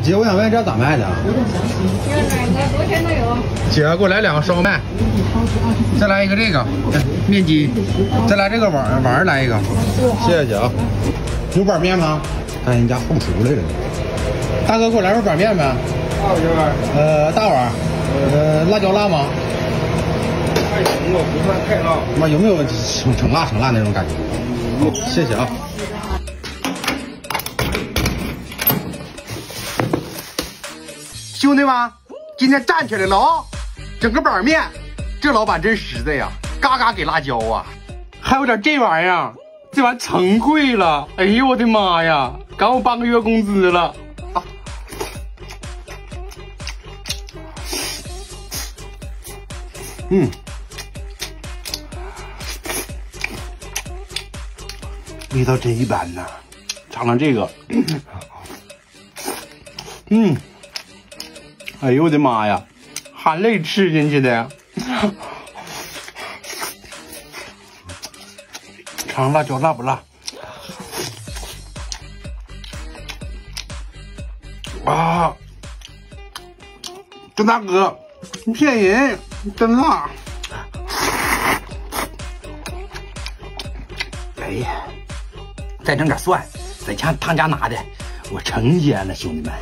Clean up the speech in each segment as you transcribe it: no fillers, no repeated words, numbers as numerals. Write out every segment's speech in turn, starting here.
姐，我想问这咋卖的？要哪个多少钱都有。姐，给我来2个烧麦，再来一个这个面筋，再来这个碗儿来一个。谢谢姐啊。有板面吗？看人家后厨来了。大哥，给我来份板面呗。大碗。辣椒辣吗？还行吧，不算太辣。妈，有没有成辣那种感觉？谢谢啊。兄弟们，今天站起来了啊！整个板面，这老板真实在呀，嘎嘎给辣椒啊！还有点这玩意儿，这玩意儿成贵了！哎呦我的妈呀，赶我半个月工资了！啊，味道真一般呐！尝尝这个，哎呦我的妈呀，含泪吃进去的。尝辣椒辣不辣？啊，这大哥，你骗人，真辣！哎呀，再整点蒜，再像汤家拿的，我成仙了，兄弟们！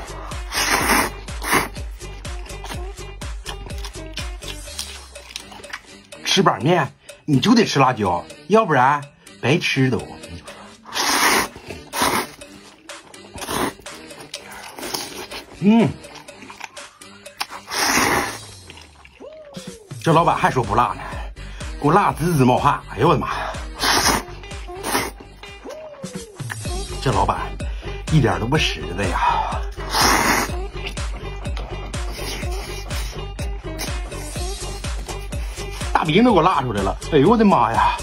吃板面你就得吃辣椒，要不然白吃都。这老板还说不辣呢，给我辣滋滋冒汗！哎呦我的妈呀！这老板一点都不实在呀！大鼻子都给我辣出来了！哎呦我的妈呀！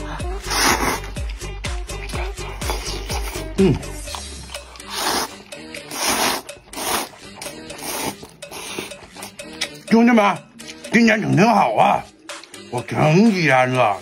兄弟们，今天整挺好啊，我成仙了。